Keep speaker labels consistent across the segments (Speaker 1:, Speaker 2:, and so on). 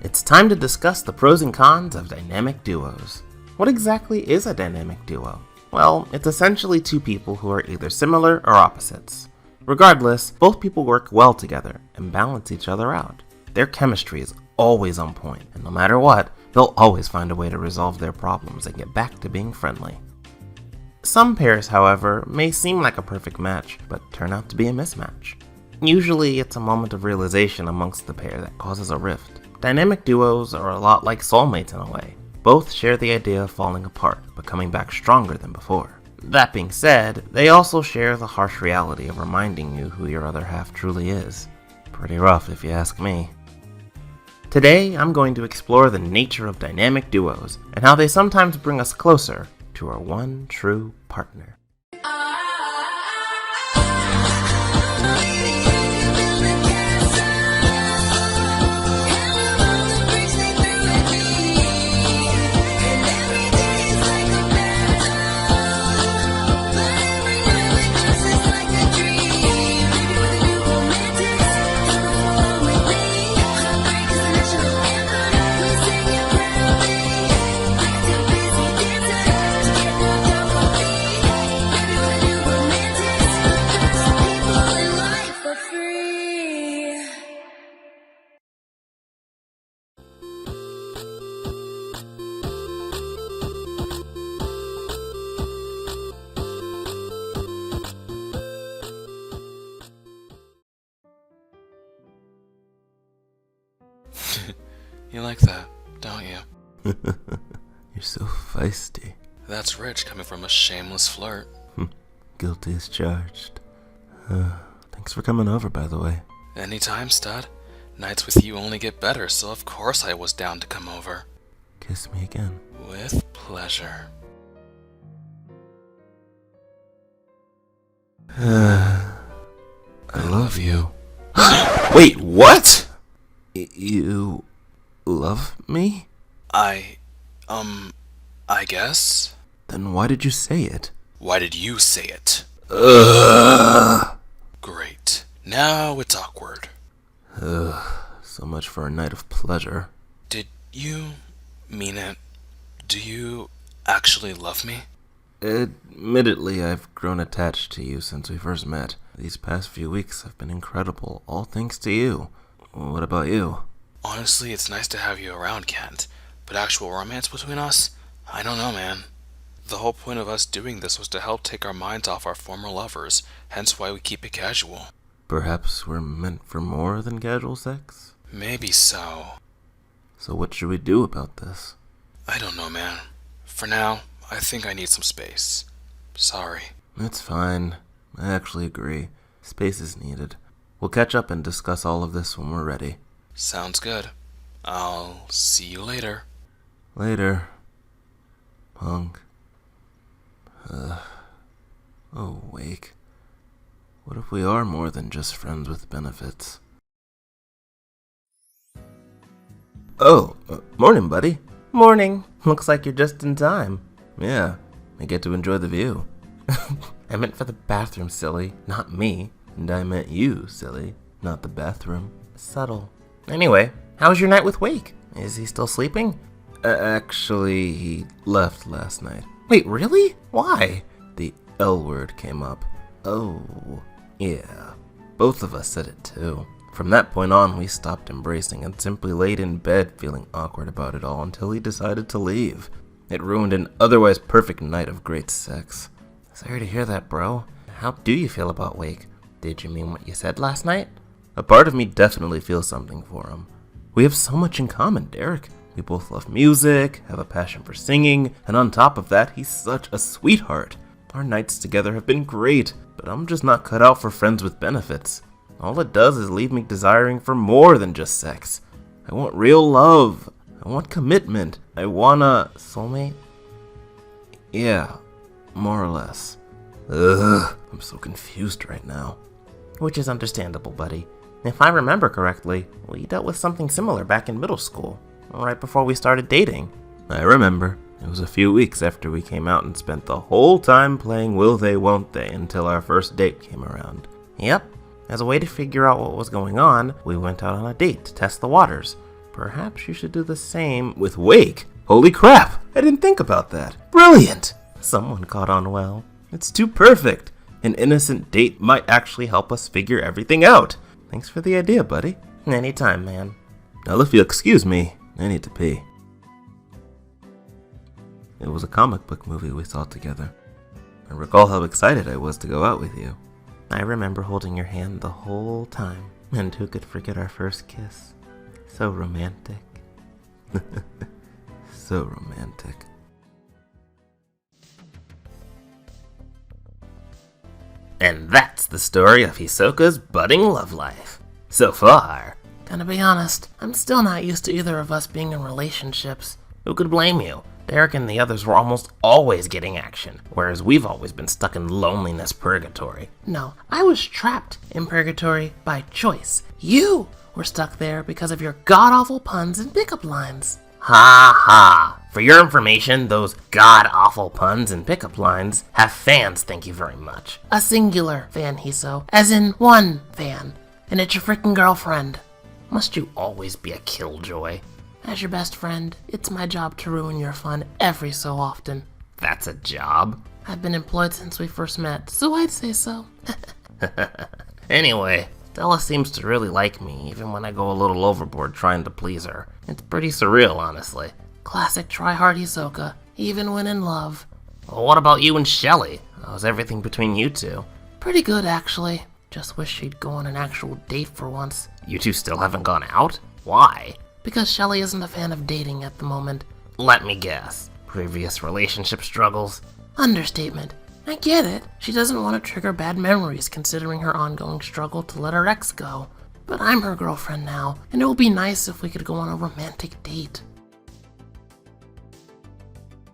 Speaker 1: It's time to discuss the pros and cons of dynamic duos. What exactly is a dynamic duo? Well, it's essentially two people who are either similar or opposites. Regardless, both people work well together and balance each other out. Their chemistry is always on point, and no matter what, they'll always find a way to resolve their problems and get back to being friendly. Some pairs, however, may seem like a perfect match, but turn out to be a mismatch. Usually, it's a moment of realization amongst the pair that causes a rift. Dynamic duos are a lot like soulmates in a way. Both share the idea of falling apart, but coming back stronger than before. That being said, they also share the harsh reality of reminding you who your other half truly is. Pretty rough if you ask me. Today, I'm going to explore the nature of dynamic duos and how they sometimes bring us closer to our one true partner.
Speaker 2: You like that, don't you?
Speaker 1: You're so feisty.
Speaker 2: That's rich coming from a shameless flirt.
Speaker 1: Guilty as charged. Thanks for coming over, by the way.
Speaker 2: Anytime, stud. Nights with you only get better, so of course I was down to come over.
Speaker 1: Kiss me again.
Speaker 2: With pleasure.
Speaker 1: I love you. Wait, what? You love me?
Speaker 2: I guess?
Speaker 1: Then why did you say it?
Speaker 2: Why did you say it?
Speaker 1: Ugh.
Speaker 2: Great. Now it's awkward.
Speaker 1: So much for a night of pleasure.
Speaker 2: Did you mean it? Do you actually love me?
Speaker 1: Admittedly, I've grown attached to you since we first met. These past few weeks have been incredible, all thanks to you. What about you?
Speaker 2: Honestly, it's nice to have you around, Kent. But actual romance between us? I don't know, man. The whole point of us doing this was to help take our minds off our former lovers, hence why we keep it casual.
Speaker 1: Perhaps we're meant for more than casual sex?
Speaker 2: Maybe so.
Speaker 1: So what should we do about this?
Speaker 2: I don't know, man. For now, I think I need some space. Sorry.
Speaker 1: It's fine. I actually agree. Space is needed. We'll catch up and discuss all of this when we're ready.
Speaker 2: Sounds good. I'll see you later.
Speaker 1: Later. Punk. Oh, Wake. What if we are more than just friends with benefits? Oh, morning, buddy. Morning. Looks like you're just in time. Yeah, I get to enjoy the view. I meant for the bathroom, silly, not me. And I meant you, silly, not the bathroom. Subtle. Anyway, how was your night with Wake? Is he still sleeping? Actually, he left last night. Wait, really? Why? The L word came up. Oh, yeah. Both of us said it too. From that point on, we stopped embracing and simply laid in bed feeling awkward about it all until he decided to leave. It ruined an otherwise perfect night of great sex. Sorry to hear that, bro. How do you feel about Wake? Did you mean what you said last night? A part of me definitely feels something for him. We have so much in common, Derek. We both love music, have a passion for singing, and on top of that, he's such a sweetheart. Our nights together have been great, but I'm just not cut out for friends with benefits. All it does is leave me desiring for more than just sex. I want real love. I want commitment. I want a soulmate? Yeah, more or less. Ugh, I'm so confused right now. Which is understandable, buddy. If I remember correctly, we dealt with something similar back in middle school, right before we started dating. I remember. It was a few weeks after we came out and spent the whole time playing Will They, Won't They until our first date came around. Yep. As a way to figure out what was going on, we went out on a date to test the waters. Perhaps you should do the same with Wake. Holy crap! I didn't think about that. Brilliant! Someone caught on well. It's too perfect. An innocent date might actually help us figure everything out. Thanks for the idea, buddy. Anytime, man. Now, if you'll excuse me, I need to pee. It was a comic book movie we saw together. I recall how excited I was to go out with you. I remember holding your hand the whole time, and who could forget our first kiss? So romantic. So romantic. And that's the story of Hisoka's budding love life. So far. Gonna be honest, I'm still not used to either of us being in relationships. Who could blame you? Derek and the others were almost always getting action, whereas we've always been stuck in loneliness purgatory. No, I was trapped in purgatory by choice. You were stuck there because of your god-awful puns and pickup lines. Ha ha! For your information, those god-awful puns and pickup lines have fans, thank you very much. A singular fan, Hiso, as in one fan, and it's your freaking girlfriend. Must you always be a killjoy? As your best friend, it's my job to ruin your fun every so often. That's a job? I've been employed since we first met, so I'd say so. Anyway, Stella seems to really like me, even when I go a little overboard trying to please her. It's pretty surreal, honestly. Classic try-hard Hisoka, even when in love. Well, what about you and Shelly? How's everything between you two? Pretty good, actually. Just wish she'd go on an actual date for once. You two still haven't gone out? Why? Because Shelly isn't a fan of dating at the moment. Let me guess. Previous relationship struggles? Understatement. I get it. She doesn't want to trigger bad memories considering her ongoing struggle to let her ex go. But I'm her girlfriend now, and it would be nice if we could go on a romantic date.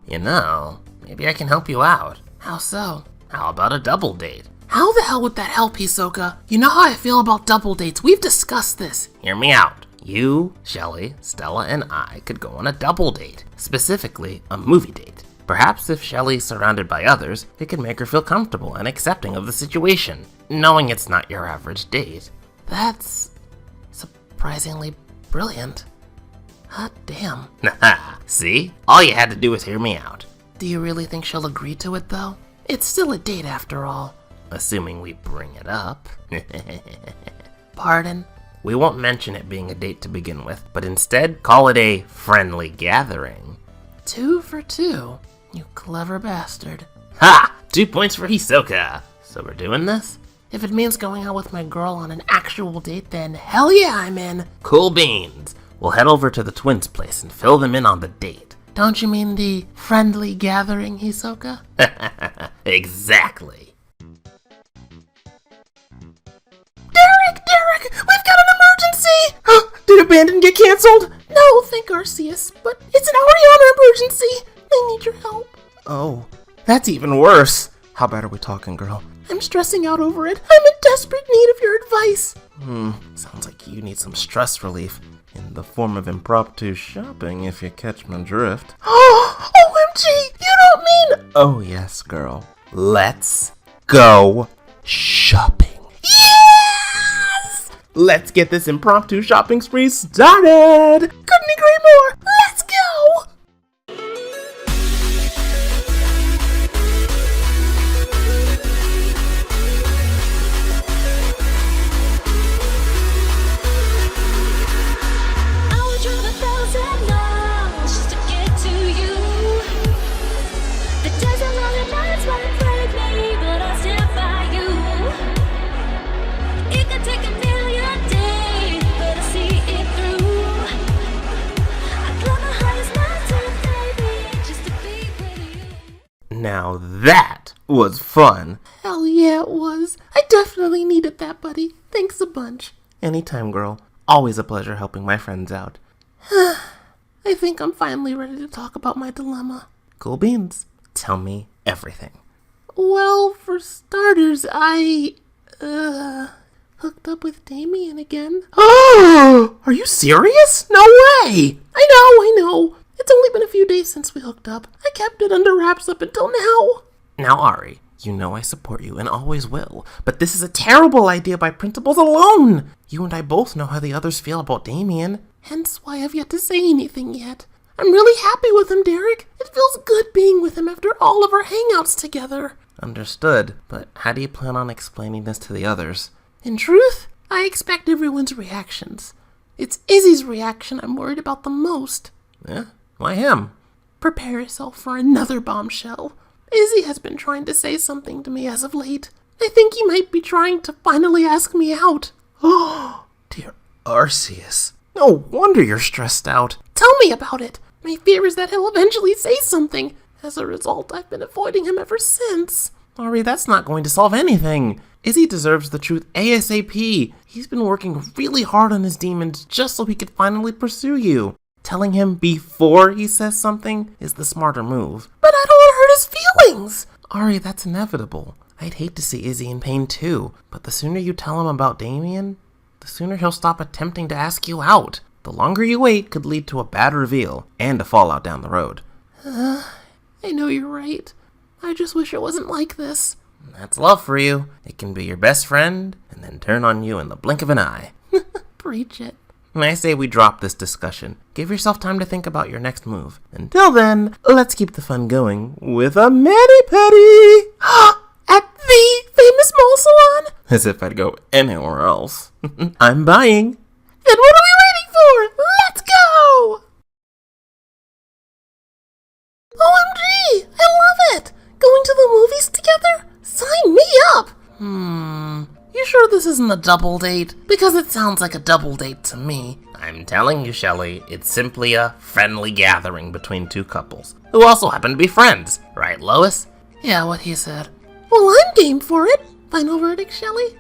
Speaker 1: You know, maybe I can help you out. How so? How about a double date? How the hell would that help, Hisoka? You know how I feel about double dates. We've discussed this. Hear me out. You, Shelly, Stella, and I could go on a double date. Specifically, a movie date. Perhaps if Shelly's surrounded by others, it could make her feel comfortable and accepting of the situation, knowing it's not your average date. That's surprisingly brilliant. Hot damn. See? All you had to do was hear me out. Do you really think she'll agree to it, though? It's still a date after all. Assuming we bring it up. Pardon? We won't mention it being a date to begin with, but instead call it a friendly gathering. 2 for 2. You clever bastard. Ha! 2 points for Hisoka. So we're doing this? If it means going out with my girl on an actual date, then hell yeah, I'm in. Cool beans. We'll head over to the twins' place and fill them in on the date. Don't you mean the friendly gathering, Hisoka? Exactly. Derek! We've got an emergency! Did Abandon get canceled? No, thank Arceus, but it's an Ariana emergency. I need your help. Oh, that's even worse. How bad are we talking, girl? I'm stressing out over it. I'm in desperate need of your advice. Sounds like you need some stress relief. In the form of impromptu shopping, if you catch my drift. Oh, OMG! You don't mean... Oh, yes, girl. Let's go shopping. Yes! Let's get this impromptu shopping spree started! Couldn't agree more! Let's go! Now that was fun. Hell yeah, it was. I definitely needed that, buddy. Thanks a bunch. Anytime, girl. Always a pleasure helping my friends out. I think I'm finally ready to talk about my dilemma. Cool beans. Tell me everything. Well, for starters, I hooked up with Damien again. Oh! Are you serious? No way! I know. It's only been a few days since we hooked up. I kept it under wraps up until now. Now, Ari, you know I support you and always will, but this is a terrible idea by principles alone. You and I both know how the others feel about Damien.
Speaker 3: hence why I've yet to say anything yet. I'm really happy with him, Derek. It feels good being with him after all of our hangouts together.
Speaker 1: Understood, but how do you plan on explaining this to the others?
Speaker 3: In truth, I expect everyone's reactions. It's Izzy's reaction I'm worried about the most.
Speaker 1: Yeah? Why him?
Speaker 3: Prepare yourself for another bombshell. Izzy has been trying to say something to me as of late. I think he might be trying to finally ask me out.
Speaker 1: Oh, dear Arceus. No wonder you're stressed out.
Speaker 3: Tell me about it. My fear is that he'll eventually say something. As a result, I've been avoiding him ever since.
Speaker 1: Ari, that's not going to solve anything. Izzy deserves the truth ASAP. He's been working really hard on his demons just so he could finally pursue you. Telling him before he says something is the smarter move.
Speaker 3: But I don't want to hurt his feelings.
Speaker 1: Ari, that's inevitable. I'd hate to see Izzy in pain too, but the sooner you tell him about Damien, the sooner he'll stop attempting to ask you out. The longer you wait could lead to a bad reveal and a fallout down the road.
Speaker 3: I know you're right. I just wish it wasn't like this.
Speaker 1: That's love for you. It can be your best friend and then turn on you in the blink of an eye.
Speaker 3: Preach it.
Speaker 1: I say we drop this discussion. Give yourself time to think about your next move. Until then, let's keep the fun going with a mani-pedi!
Speaker 3: At the famous mole salon?
Speaker 1: As if I'd go anywhere else. I'm buying.
Speaker 3: Then what are we waiting for? Let's go! OMG! I love it! Going to the movies together? Sign me up!
Speaker 1: You sure this isn't a double date? Because it sounds like a double date to me. I'm telling you, Shelley, it's simply a friendly gathering between two couples who also happen to be friends. Right, Lois?
Speaker 3: Yeah, what he said. Well, I'm game for it. Final verdict, Shelley?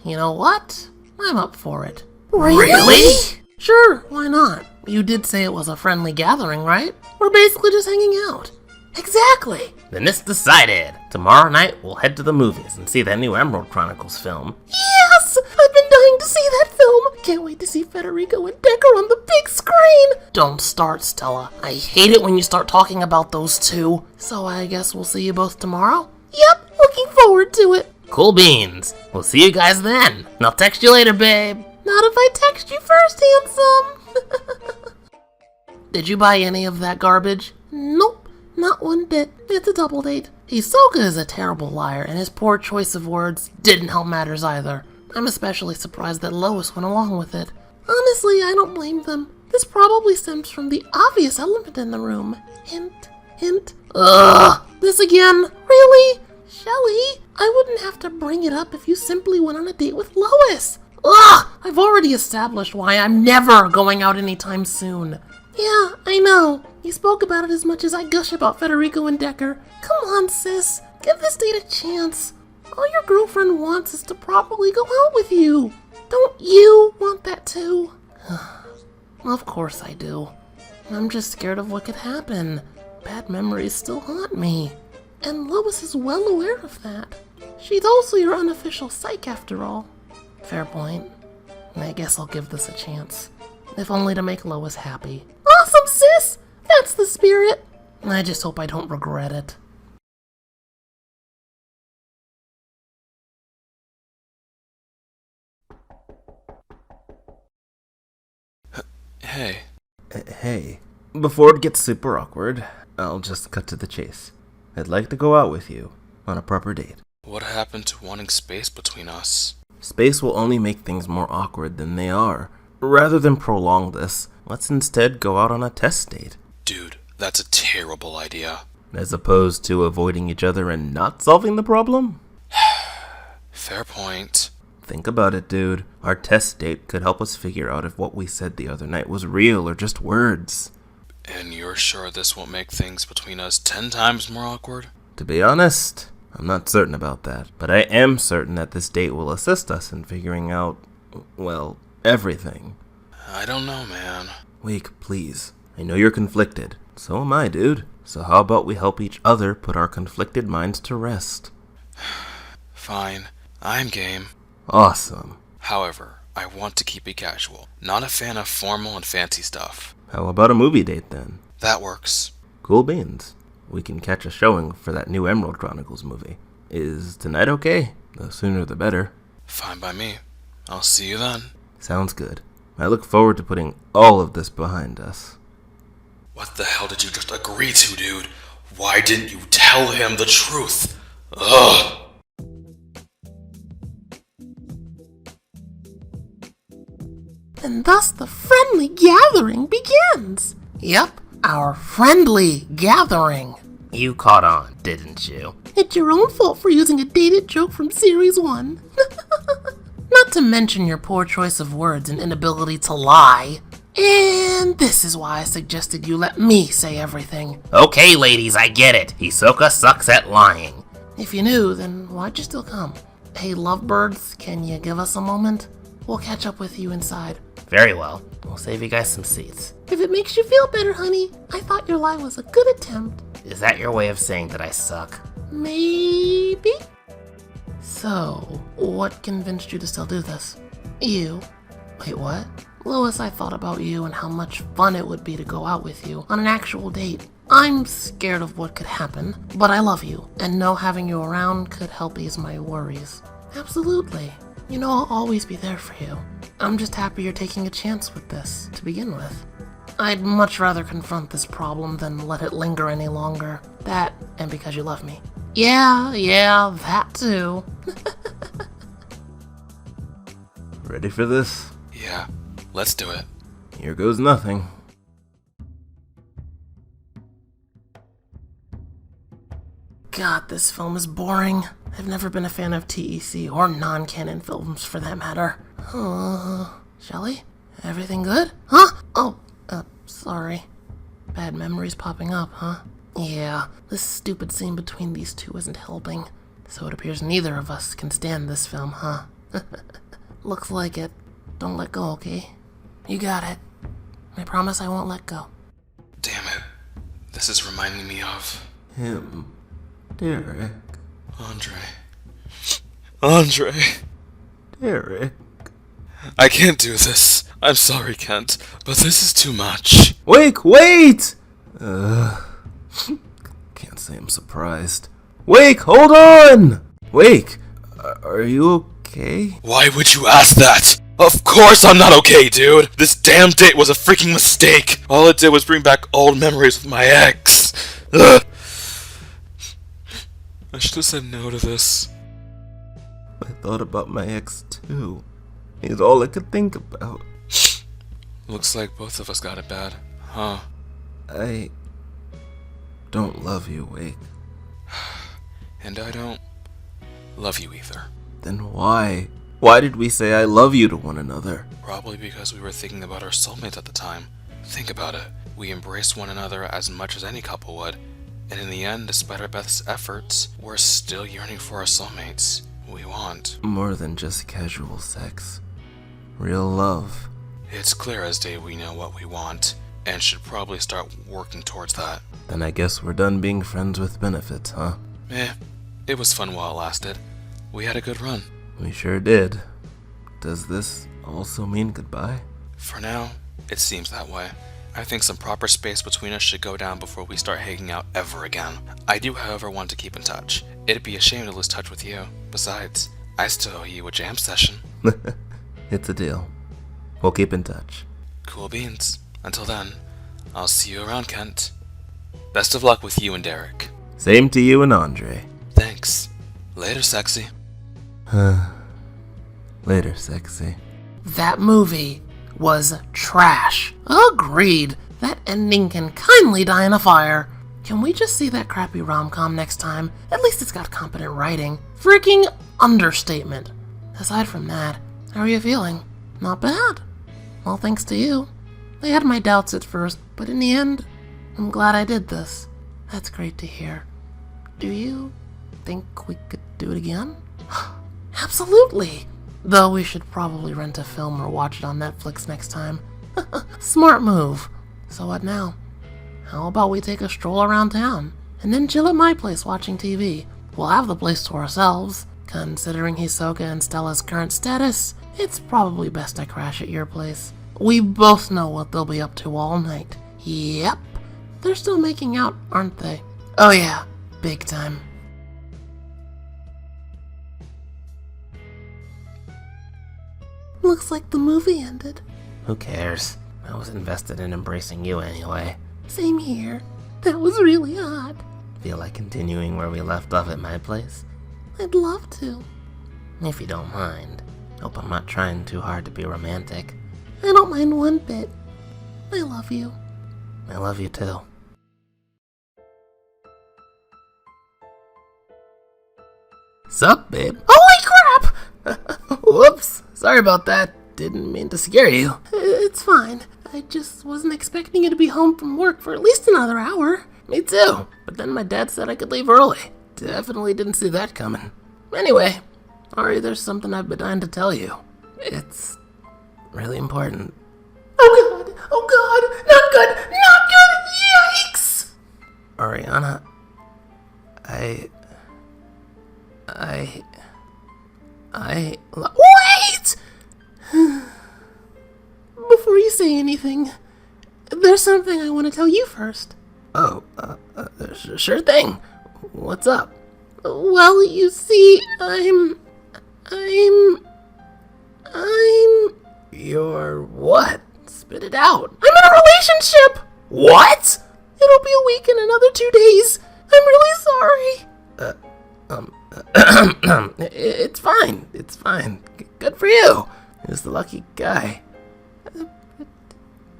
Speaker 1: You know what? I'm up for it.
Speaker 3: Really?
Speaker 1: Sure, why not? You did say it was a friendly gathering, right? We're basically just hanging out.
Speaker 3: Exactly.
Speaker 1: Then it's decided. Tomorrow night, we'll head to the movies and see that new Emerald Chronicles film.
Speaker 3: Yes! I've been dying to see that film. Can't wait to see Federico and Decker on the big screen.
Speaker 1: Don't start, Stella. I hate it when you start talking about those two. So I guess we'll see you both tomorrow?
Speaker 3: Yep, looking forward to it.
Speaker 1: Cool beans. We'll see you guys then. And I'll text you later, babe.
Speaker 3: Not if I text you first, handsome.
Speaker 1: Did you buy any of that garbage?
Speaker 3: Nope, not one bit. It's a double date.
Speaker 1: Hisoka is a terrible liar, and his poor choice of words didn't help matters either. I'm especially surprised that Lois went along with it.
Speaker 3: Honestly, I don't blame them. This probably stems from the obvious elephant in the room. Hint, hint.
Speaker 1: Ugh!
Speaker 3: This again? Really? Shelley, I wouldn't have to bring it up if you simply went on a date with Lois.
Speaker 1: Ugh! I've already established why I'm never going out anytime soon.
Speaker 3: Yeah, I know. You spoke about it as much as I gush about Federico and Decker. Come on, sis. Give this date a chance. All your girlfriend wants is to properly go out with you. Don't you want that too?
Speaker 1: Of course I do. I'm just scared of what could happen. Bad memories still haunt me.
Speaker 3: And Lois is well aware of that. She's also your unofficial psych after all.
Speaker 1: Fair point. I guess I'll give this a chance. If only to make Lois happy.
Speaker 3: Awesome, sis! That's the spirit.
Speaker 1: I just hope I don't regret it.
Speaker 2: Hey.
Speaker 1: Hey. Before it gets super awkward, I'll just cut to the chase. I'd like to go out with you on a proper date.
Speaker 2: What happened to wanting space between us?
Speaker 1: Space will only make things more awkward than they are. Rather than prolong this, let's instead go out on a test date.
Speaker 2: Dude, that's a terrible idea.
Speaker 1: As opposed to avoiding each other and not solving the problem?
Speaker 2: Fair point.
Speaker 1: Think about it, dude. Our test date could help us figure out if what we said the other night was real or just words.
Speaker 2: And you're sure this won't make things between us 10 times more awkward?
Speaker 1: To be honest, I'm not certain about that. But I am certain that this date will assist us in figuring out, well, everything.
Speaker 2: I don't know, man.
Speaker 1: Wake, please. I know you're conflicted. So am I, dude. So how about we help each other put our conflicted minds to rest?
Speaker 2: Fine. I'm game.
Speaker 1: Awesome.
Speaker 2: However, I want to keep it casual. Not a fan of formal and fancy stuff.
Speaker 1: How about a movie date then?
Speaker 2: That works.
Speaker 1: Cool beans. We can catch a showing for that new Emerald Chronicles movie. Is tonight okay? The sooner the better.
Speaker 2: Fine by me. I'll see you then.
Speaker 1: Sounds good. I look forward to putting all of this behind us.
Speaker 2: What the hell did you just agree to, dude? Why didn't you tell him the truth? Ugh!
Speaker 3: And thus the friendly gathering begins. Yep, our friendly gathering.
Speaker 1: You caught on, didn't you?
Speaker 3: It's your own fault for using a dated joke from Series 1. Not to mention your poor choice of words and inability to lie. And this is why I suggested you let me say everything.
Speaker 1: Okay, ladies, I get it. Hisoka sucks at lying.
Speaker 3: If you knew, then why'd you still come? Hey, lovebirds, can you give us a moment? We'll catch up with you inside.
Speaker 1: Very well. We'll save you guys some seats.
Speaker 3: If it makes you feel better, honey, I thought your lie was a good attempt.
Speaker 1: Is that your way of saying that I suck?
Speaker 3: Maybe? So, what convinced you to still do this? You. Wait, what? Lois, I thought about you and how much fun it would be to go out with you on an actual date. I'm scared of what could happen, but I love you, and know having you around could help ease my worries. Absolutely. You know I'll always be there for you. I'm just happy you're taking a chance with this, to begin with. I'd much rather confront this problem than let it linger any longer. That, and because you love me. Yeah, that too.
Speaker 1: Ready for this?
Speaker 2: Yeah, let's do it.
Speaker 1: Here goes nothing.
Speaker 3: God, this film is boring. I've never been a fan of TEC or non-canon films for that matter. Shelley? Everything good? Huh? Oh, sorry. Bad memories popping up, huh? Yeah, this stupid scene between these two isn't helping. So it appears neither of us can stand this film, huh? Looks like it. Don't let go, okay? You got it. I promise I won't let go.
Speaker 2: Damn it. This is reminding me of...
Speaker 1: Him. Derek.
Speaker 2: Andre.
Speaker 1: Derek.
Speaker 2: I can't do this. I'm sorry, Kent, but this is too much.
Speaker 1: Wake, wait! Can't say I'm surprised. Wake, hold on! Wake, are you okay?
Speaker 2: Why would you ask that? Of course I'm not okay, dude. This damn date was a freaking mistake. All it did was bring back old memories with my ex. Ugh. I should have said no to this.
Speaker 1: I thought about my ex too. He's all I could think about.
Speaker 2: Looks like both of us got it bad, huh?
Speaker 1: I don't love you, Wake.
Speaker 2: And I don't love you either.
Speaker 1: Then why? Why did we say I love you to one another?
Speaker 2: Probably because we were thinking about our soulmates at the time. Think about it. We embraced one another as much as any couple would. And in the end, despite our best efforts, we're still yearning for our soulmates. We want
Speaker 1: more than just casual sex. Real love.
Speaker 2: It's clear as day we know what we want, and should probably start working towards that.
Speaker 1: Then I guess we're done being friends with benefits, huh?
Speaker 2: It was fun while it lasted. We had a good run.
Speaker 1: We sure did. Does this also mean goodbye?
Speaker 2: For now, it seems that way. I think some proper space between us should go down before we start hanging out ever again. I do, however, want to keep in touch. It'd be a shame to lose touch with you. Besides, I still owe you a jam session.
Speaker 1: It's a deal. We'll keep in touch.
Speaker 2: Cool beans. Until then, I'll see you around, Kent. Best of luck with you and Derek.
Speaker 1: Same to you and Andre.
Speaker 2: Thanks. Later, sexy.
Speaker 1: Later, sexy.
Speaker 3: That movie was trash. Agreed. That ending can kindly die in a fire. Can we just see that crappy rom-com next time? At least it's got competent writing. Freaking understatement. Aside from that, how are you feeling? Not bad. Well, thanks to you. I had my doubts at first, but in the end, I'm glad I did this. That's great to hear. Do you think we could do it again? Absolutely! Though we should probably rent a film or watch it on Netflix next time. Smart move. So what now? How about we take a stroll around town, and then chill at my place watching TV? We'll have the place to ourselves. Considering Hisoka and Stella's current status, it's probably best I crash at your place. We both know what they'll be up to all night. Yep. They're still making out, aren't they? Oh yeah, big time. Looks like the movie ended.
Speaker 1: Who cares? I was invested in embracing you anyway.
Speaker 3: Same here. That was really odd.
Speaker 1: Feel like continuing where we left off at my place?
Speaker 3: I'd love to.
Speaker 1: If you don't mind. Hope I'm not trying too hard to be romantic.
Speaker 3: I don't mind one bit. I love you.
Speaker 1: I love you too. Sup, babe?
Speaker 3: Holy crap!
Speaker 1: Whoops. Sorry about that. Didn't mean to scare you.
Speaker 3: It's fine. I just wasn't expecting you to be home from work for at least another hour.
Speaker 1: Me too. But then my dad said I could leave early. Definitely didn't see that coming. Anyway, Ari, there's something I've been dying to tell you. It's really important.
Speaker 3: Oh god! Oh god! Not good! Not good! Yikes!
Speaker 1: Ariana,
Speaker 3: Wait! Before you say anything, there's something I want to tell you first.
Speaker 1: Oh, sure thing. What's up?
Speaker 3: Well, you see, I'm...
Speaker 1: You're what? Spit it out.
Speaker 3: I'm in a relationship!
Speaker 1: What?
Speaker 3: It'll be a week in another 2 days. I'm really sorry.
Speaker 1: It's fine. It's fine. Good for you. Who's the lucky guy?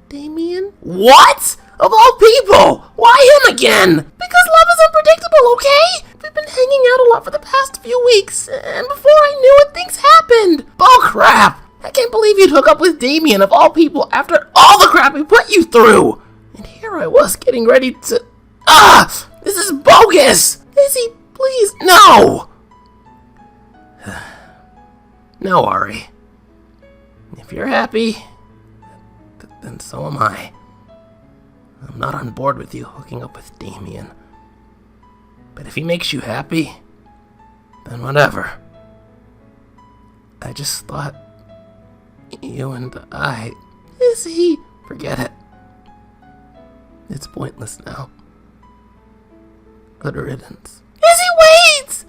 Speaker 3: Damien?
Speaker 1: What? Of all people! Why him again?
Speaker 3: Because love is unpredictable, okay? We've been hanging out a lot for the past few weeks, and before I knew it, things happened.
Speaker 1: Bull crap! I can't believe you'd hook up with Damien of all people after all the crap we put you through! And here I was getting ready to... This is bogus!
Speaker 3: Izzy, please.
Speaker 1: No! No, Ari. If you're happy, then so am I. I'm not on board with you hooking up with Damien. But if he makes you happy, then whatever. I just thought you and I...
Speaker 3: Izzy!
Speaker 1: Forget it. It's pointless now. Good riddance.
Speaker 3: Izzy, wait!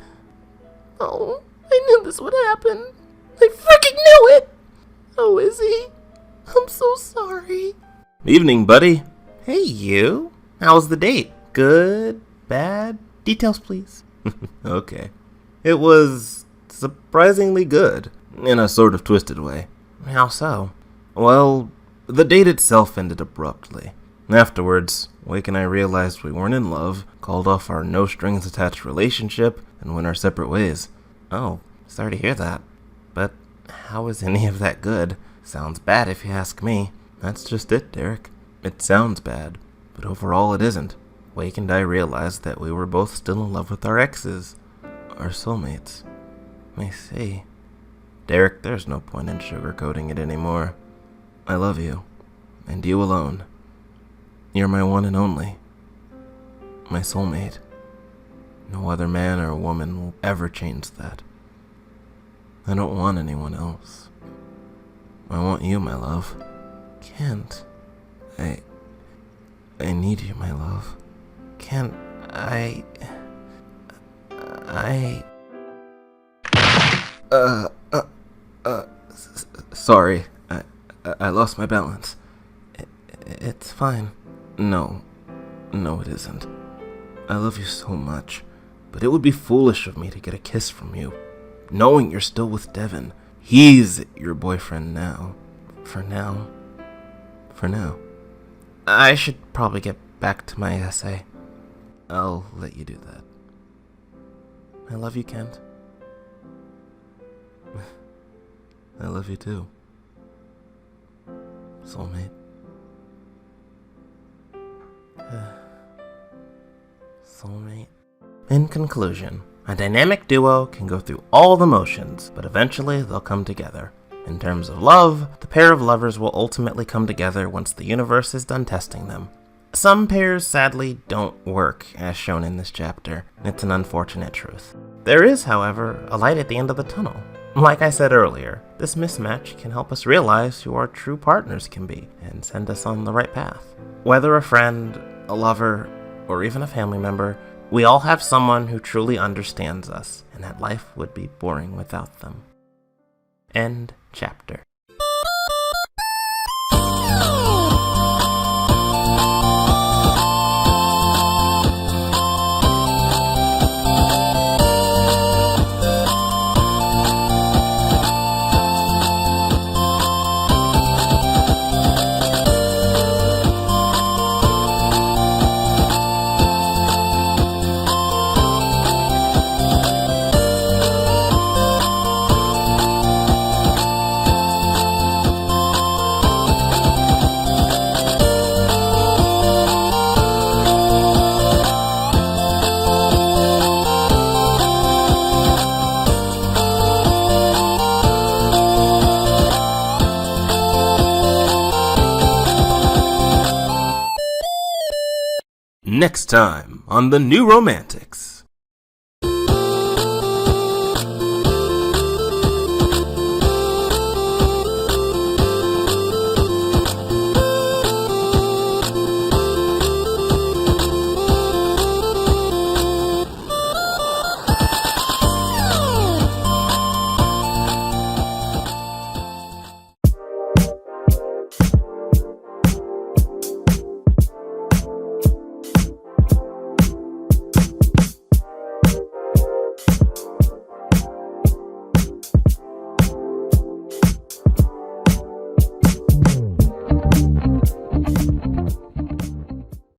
Speaker 3: Oh, I knew this would happen. I freaking knew it! Oh, Izzy, I'm so sorry.
Speaker 1: Evening, buddy. Hey, you. How was the date? Good? Bad? Details, please. Okay. It was surprisingly good, in a sort of twisted way. How so? Well, the date itself ended abruptly. Afterwards, Wake and I realized we weren't in love, called off our no-strings-attached relationship, and went our separate ways. Oh, sorry to hear that. But how is any of that good? Sounds bad if you ask me. That's just it, Derek. It sounds bad, but overall it isn't. Wake and I realized that we were both still in love with our exes. Our soulmates. I see. Derek, there's no point in sugarcoating it anymore. I love you, and you alone. You're my one and only. My soulmate. No other man or woman will ever change that. I don't want anyone else. I want you, my love. Can't. I need you, my love. Can't I... Sorry. I lost my balance. It's fine. No, it isn't. I love you so much, but it would be foolish of me to get a kiss from you, knowing you're still with Devin. He's your boyfriend now. For now. I should probably get back to my essay. I'll let you do that. I love you, Kent. I love you too. Soulmate. Soulmate. In conclusion, a dynamic duo can go through all the motions, but eventually they'll come together. In terms of love, the pair of lovers will ultimately come together once the universe is done testing them. Some pairs sadly don't work, as shown in this chapter. It's an unfortunate truth. There is, however, a light at the end of the tunnel. Like I said earlier, this mismatch can help us realize who our true partners can be and send us on the right path. Whether a friend, a lover, or even a family member, we all have someone who truly understands us, and that life would be boring without them. End chapter. Next time on The New Romantics.